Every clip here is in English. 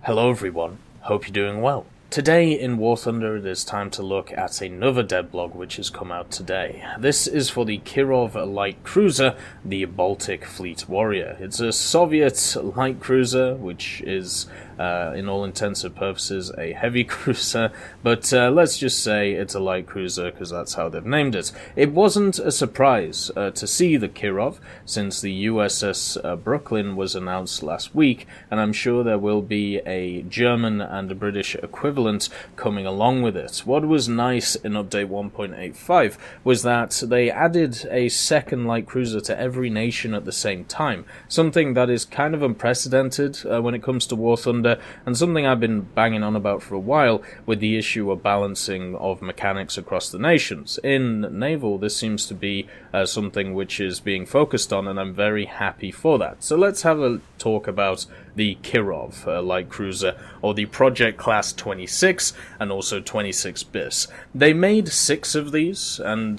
Hello everyone, hope you're doing well. Today in War Thunder it is time to look at another Devblog which has come out today. This is for the Kirov Light Cruiser, the Baltic Fleet Warrior. It's a Soviet light cruiser which is in all intents and purposes a heavy cruiser, but let's just say it's a light cruiser because that's how they've named it. It wasn't a surprise to see the Kirov, since the USS Brooklyn was announced last week, and I'm sure there will be a German and a British equivalent coming along with it. What was nice in update 1.85 was that they added a second light cruiser to every nation at the same time, something that is kind of unprecedented when it comes to War Thunder, and something I've been banging on about for a while with the issue of balancing of mechanics across the nations. In Naval, this seems to be something which is being focused on, and I'm very happy for that. So let's have a talk about the Kirov light cruiser, or the Project Class 26 and also 26 bis. They made 6 of these, and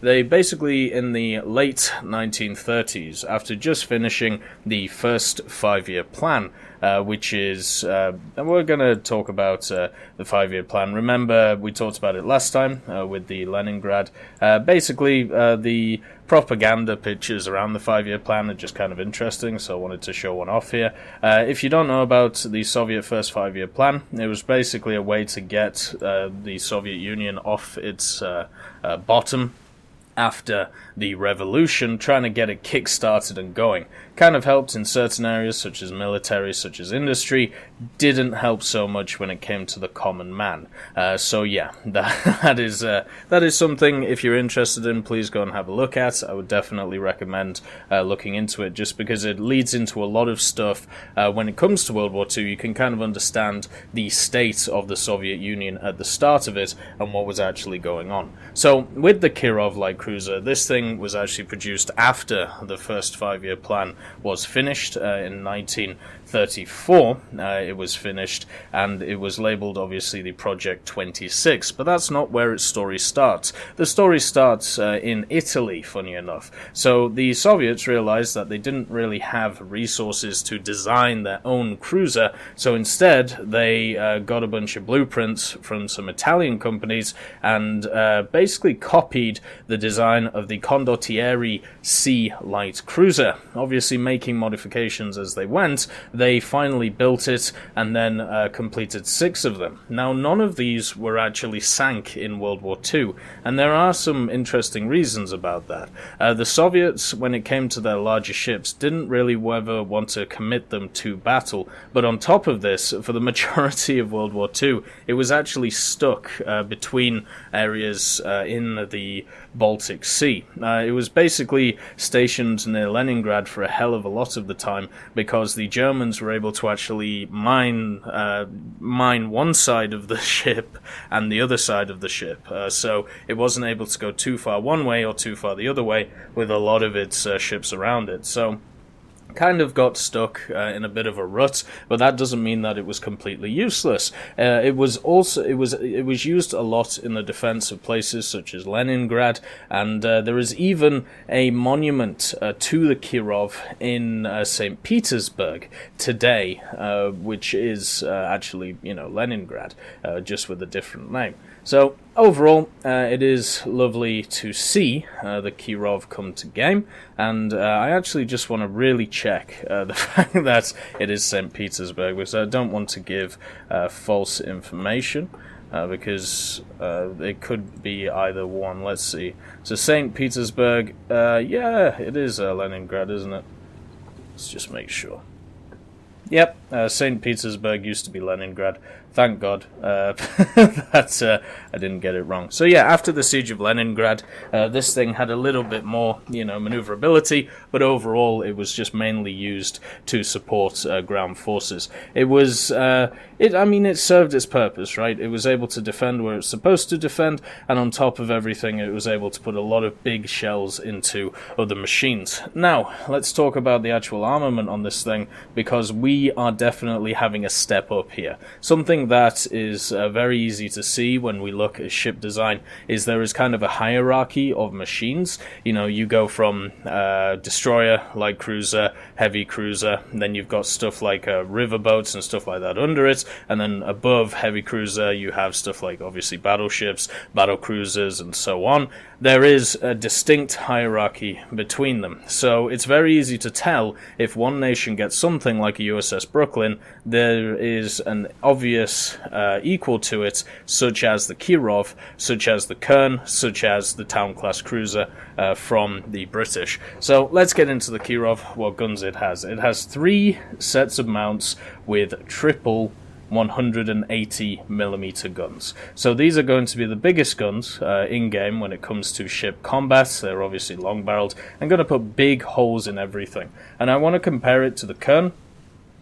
they basically, in the late 1930s, after just finishing the first 5-year plan, which is, and we're going to talk about the 5-year plan. Remember, we talked about it last time with the Leningrad. Basically, the propaganda pictures around the 5-year plan are just kind of interesting, so I wanted to show one off here. If you don't know about the Soviet first 5-year plan, it was basically a way to get the Soviet Union off its bottom after the revolution, trying to get it kick-started and going. Kind of helped in certain areas, such as military, such as industry. Didn't help so much when it came to the common man. So yeah, that is something, if you're interested in, please go and have a look at. I would definitely recommend looking into it, just because it leads into a lot of stuff. When it comes to World War II, you can kind of understand the state of the Soviet Union at the start of it and what was actually going on. So with the Kirov Light Cruiser, this thing was actually produced after the first 5-year plan was finished in 1934. It was finished, and it was labeled obviously the Project 26, but that's not where its story starts. The story starts in Italy, funny enough. So the Soviets realized that they didn't really have resources to design their own cruiser, so instead they got a bunch of blueprints from some Italian companies and basically copied the design of the Condottieri Sea Light Cruiser. Obviously making modifications as they went, they finally built it and then completed 6 of them. Now, none of these were actually sank in World War II, and there are some interesting reasons about that. The Soviets, when it came to their larger ships, didn't really ever want to commit them to battle, but on top of this, for the majority of World War II, it was actually stuck between areas in the Baltic Sea. It was basically stationed near Leningrad for a hell of a lot of the time, because the Germans were able to actually mine one side of the ship and the other side of the ship. So it wasn't able to go too far one way or too far the other way with a lot of its ships around it. So kind of got stuck in a bit of a rut, but that doesn't mean that it was completely useless. It was used a lot in the defense of places such as Leningrad, and there is even a monument to the Kirov in St. Petersburg today, which is actually, Leningrad, just with a different name. So overall, it is lovely to see the Kirov come to game, and I actually just want to really check the fact that it is St. Petersburg, because I don't want to give false information, because it could be either one. Let's see. So St. Petersburg, yeah, it is Leningrad, isn't it? Let's just make sure. Yep, St. Petersburg used to be Leningrad. Thank God that I didn't get it wrong. So yeah, after the siege of Leningrad, this thing had a little bit more, maneuverability, but overall it was just mainly used to support ground forces. It was, it served its purpose, right? It was able to defend where it's supposed to defend, and on top of everything, it was able to put a lot of big shells into other machines. Now, let's talk about the actual armament on this thing, because we are definitely having a step up here. Something something that is very easy to see when we look at ship design is there is kind of a hierarchy of machines. You know, you go from destroyer, light cruiser, heavy cruiser, and then you've got stuff like riverboats and stuff like that under it, and then above heavy cruiser you have stuff like obviously battleships, battle cruisers, and so on. There is a distinct hierarchy between them, so it's very easy to tell if one nation gets something like a USS Brooklyn, there is an obvious equal to it, such as the Kirov, such as the Kern, such as the Town-class cruiser from the British. So let's get into the Kirov, what guns it has. It has 3 sets of mounts with triple 180mm guns. So these are going to be the biggest guns in-game when it comes to ship combat. They're obviously long-barreled and going to put big holes in everything. And I want to compare it to the Kern.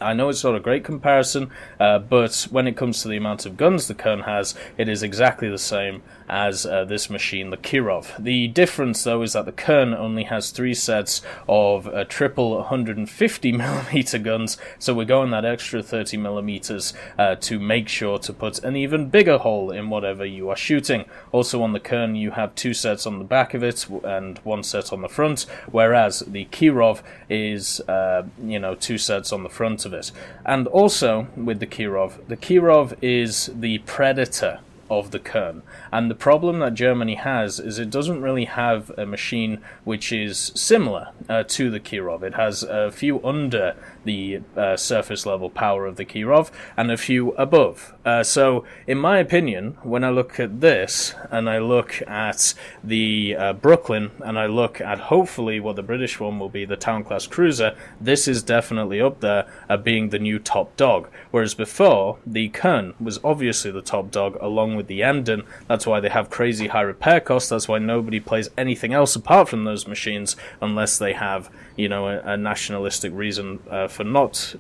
I know it's not a great comparison, but when it comes to the amount of guns the Kern has, it is exactly the same as this machine, the Kirov. The difference, though, is that the Kern only has 3 sets of triple 150mm guns, so we're going that extra 30mm to make sure to put an even bigger hole in whatever you are shooting. Also on the Kern, you have 2 sets on the back of it and 1 set on the front, whereas the Kirov is, 2 sets on the front of it. And also, with the Kirov is the predator of the Kern. And the problem that Germany has is it doesn't really have a machine which is similar to the Kirov. It has a few under the surface level power of the Kirov and a few above. So in my opinion, when I look at this and I look at the Brooklyn and I look at hopefully what the British one will be, the Town-class cruiser, this is definitely up there being the new top dog. Whereas before, the Kern was obviously the top dog along with the Emden. That's why they have crazy high repair costs. That's why nobody plays anything else apart from those machines unless they have, a nationalistic reason for not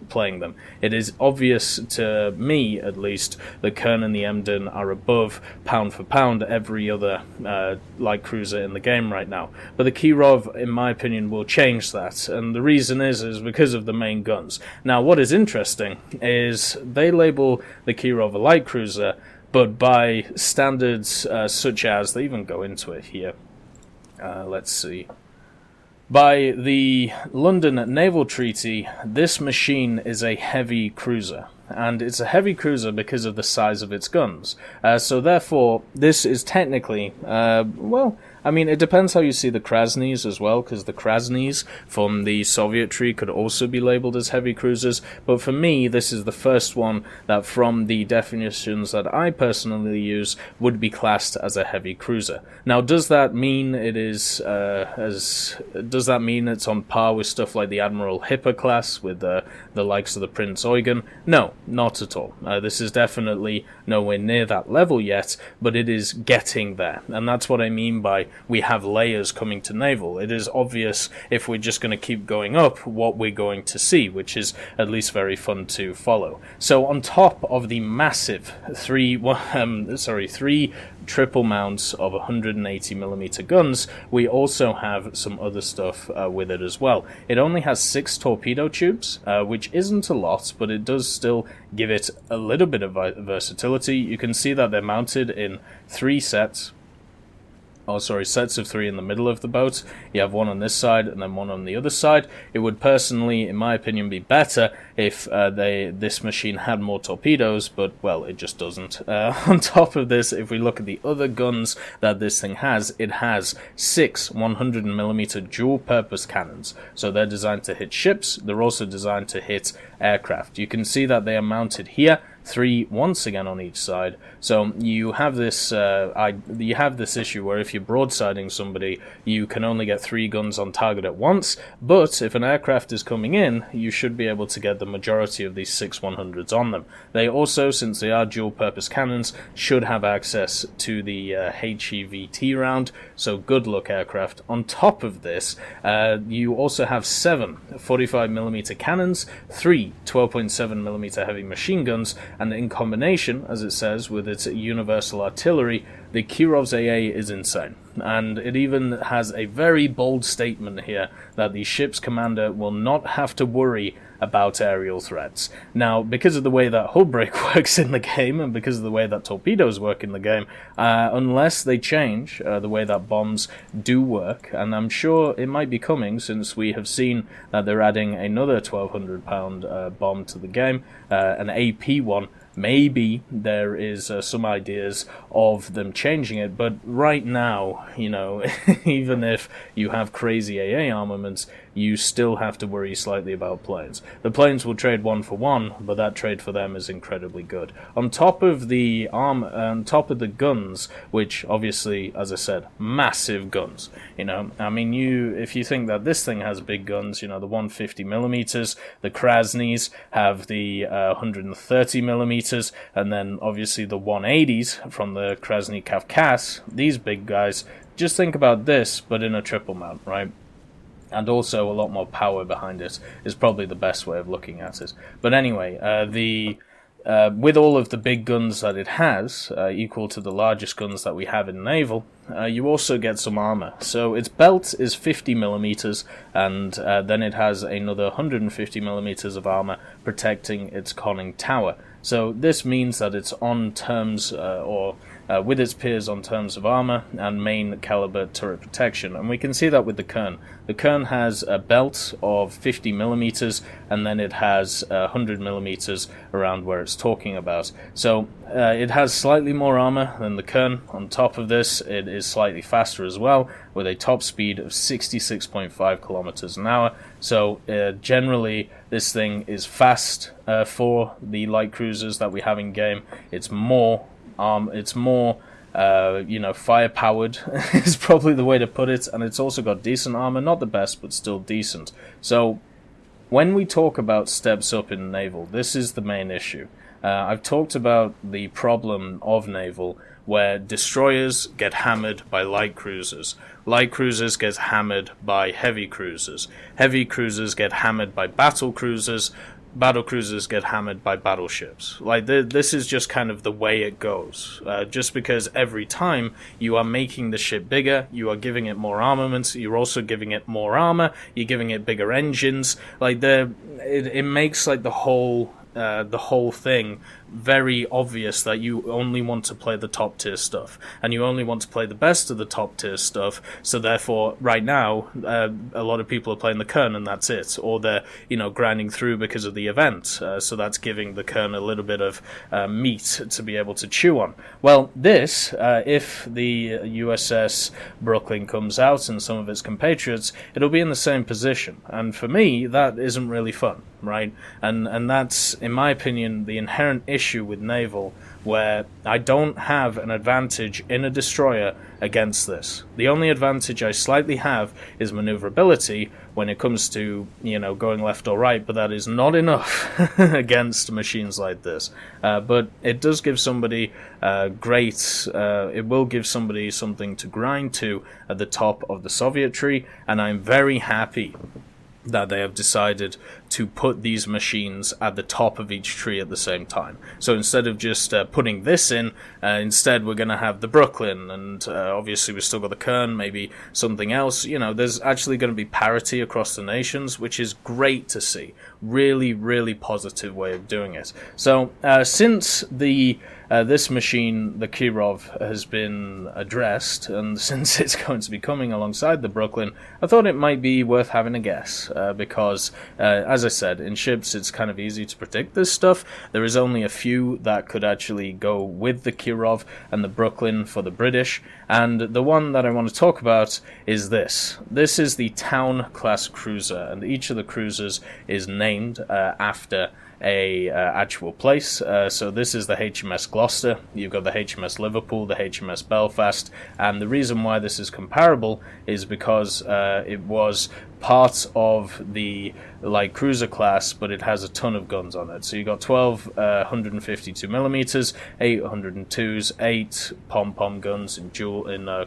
playing them. It is obvious to me, at least, the Kern and the Emden are above, pound for pound, every other light cruiser in the game right now. But the Kirov, in my opinion, will change that, and the reason is because of the main guns. Now, what is interesting is they label the Kirov a light cruiser, but by standards such as, they even go into it here, let's see. By the London Naval Treaty, this machine is a heavy cruiser. And it's a heavy cruiser because of the size of its guns. So therefore, this is technically, it depends how you see the Krasnys as well, because the Krasnys from the Soviet tree could also be labeled as heavy cruisers, but for me, this is the first one that from the definitions that I personally use would be classed as a heavy cruiser. Now, does that mean it is, does that mean it's on par with stuff like the Admiral Hipper class with the likes of the Prince Eugen? No, not at all. This is definitely nowhere near that level yet, but it is getting there, and that's what I mean by we have layers coming to Naval. It is obvious if we're just going to keep going up what we're going to see, which is at least very fun to follow. So on top of the massive 3 triple mounts of 180mm guns, we also have some other stuff with it as well. It only has 6 torpedo tubes, which isn't a lot, but it does still give it a little bit of versatility. You can see that they're mounted in 3 sets. Sets of 3 in the middle of the boat. You have 1 on this side and then 1 on the other side. It would personally, in my opinion, be better if this machine had more torpedoes, but, well, it just doesn't. On top of this, if we look at the other guns that this thing has, it has 6 100mm dual-purpose cannons. So they're designed to hit ships. They're also designed to hit aircraft. You can see that they are mounted here, 3 once again on each side. So you have this issue where if you're broadsiding somebody, you can only get 3 guns on target at once, but if an aircraft is coming in, you should be able to get the majority of these 6 100s on them. They also, since they are dual-purpose cannons, should have access to the HEVT round, so good luck, aircraft. On top of this, you also have 7 45mm cannons, 3 12.7mm heavy machine guns, and in combination, as it says, with its universal artillery, the Kirov's AA is insane. and it even has a very bold statement here that the ship's commander will not have to worry about aerial threats. Now, because of the way that hull break works in the game, and because of the way that torpedoes work in the game, unless they change the way that bombs do work, and I'm sure it might be coming since we have seen that they're adding another 1,200 pound bomb to the game, an AP one. Maybe there is some ideas of them changing it, but right now, you know, even if you have crazy AA armaments, you still have to worry slightly about planes. The planes will trade 1 for 1, but that trade for them is incredibly good. On top of the on top of the guns, which obviously, as I said, massive guns. You know, I mean, if you think that this thing has big guns, you know, the 150 millimeters, the Krasnys have the 130 millimeters, and then obviously the 180s from the Krasny Kavkaz. These big guys. Just think about this, but in a triple mount, right? And also a lot more power behind it is probably the best way of looking at it. But anyway, with all of the big guns that it has, equal to the largest guns that we have in Naval, you also get some armor. So its belt is 50 millimeters, and then it has another 150 millimeters of armor protecting its conning tower. So this means that it's on terms, with its peers on terms of armor and main caliber turret protection. And we can see that with the Kern. The Kern has a belt of 50 millimeters, and then it has 100 millimeters around where it's talking about. So it has slightly more armor than the Kern. On top of this, it is slightly faster as well, with a top speed of 66.5 kilometers an hour. So generally, this thing is fast for the light cruisers that we have in game. It's more fire powered is probably the way to put it, and it's also got decent armor, not the best, but still decent. So when we talk about steps up in Naval, this is the main issue. I've talked about the problem of Naval, where destroyers get hammered by light cruisers. Light cruisers get hammered by heavy cruisers. Heavy cruisers get hammered by battle cruisers. Battle cruisers get hammered by battleships. Like, this is just kind of the way it goes. Just because every time you are making the ship bigger, you are giving it more armaments, you're also giving it more armor, you're giving it bigger engines. Like, it makes like the whole thing very obvious that you only want to play the top tier stuff, and you only want to play the best of the top tier stuff. So therefore, right now, a lot of people are playing the Kern, and that's it, or they're grinding through because of the event. So that's giving the Kern a little bit of meat to be able to chew on. Well, this, if the USS Brooklyn comes out and some of its compatriots, it'll be in the same position, and for me, that isn't really fun, right? And that's, in my opinion, the inherent issue with Naval, where I don't have an advantage in a destroyer against this. The only advantage I slightly have is maneuverability when it comes to, going left or right, but that is not enough against machines like this. But it does give somebody it will give somebody something to grind to at the top of the Soviet tree, and I'm very happy that they have decided to put these machines at the top of each tree at the same time. So instead of just putting this in, instead we're going to have the Brooklyn, and obviously we've still got the Kern, maybe something else. There's actually going to be parity across the nations, which is great to see. Really, really positive way of doing it. So since this machine, the Kirov, has been addressed, and since it's going to be coming alongside the Brooklyn, I thought it might be worth having a guess, because, as I said, in ships it's kind of easy to predict this stuff. There is only a few that could actually go with the Kirov and the Brooklyn for the British, and the one that I want to talk about is this. This is the Town class cruiser, and each of the cruisers is named after a actual place. So this is the Hms Gloucester, you've got the Hms Liverpool, the Hms Belfast, and the reason why this is comparable is because it was part of the light cruiser class, but it has a ton of guns on it. So you got 12 152mm, 8 102s, 8 pom-pom guns in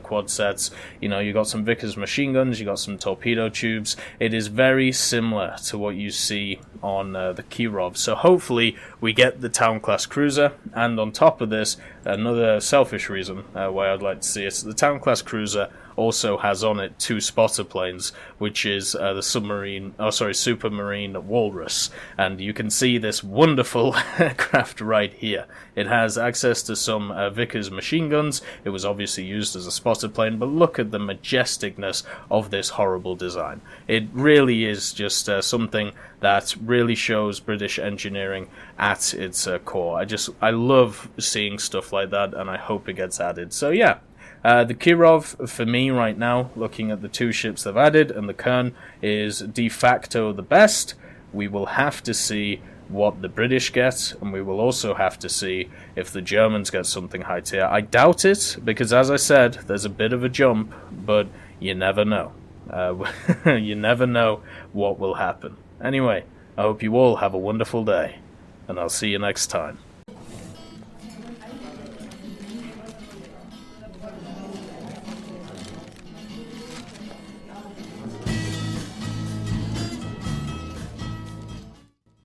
quad sets. You know, you got some Vickers machine guns, you got some torpedo tubes. It is very similar to what you see on the Kirov. So hopefully we get the town class cruiser, and on top of this, another selfish reason why I'd like to see it, the town class cruiser also has on it 2 spotter planes, which is the Supermarine Walrus, and you can see this wonderful craft right here. It has access to some Vickers machine guns. It was obviously used as a spotter plane, but look at the majesticness of this horrible design. It really is just something that really shows British engineering at its core. I love seeing stuff like that, and I hope it gets added. So yeah. The Kirov, for me right now, looking at the 2 ships they've added, and the Kern is de facto the best. We will have to see what the British get, and we will also have to see if the Germans get something high tier. I doubt it, because as I said, there's a bit of a jump, but you never know. You never know what will happen. Anyway, I hope you all have a wonderful day, and I'll see you next time.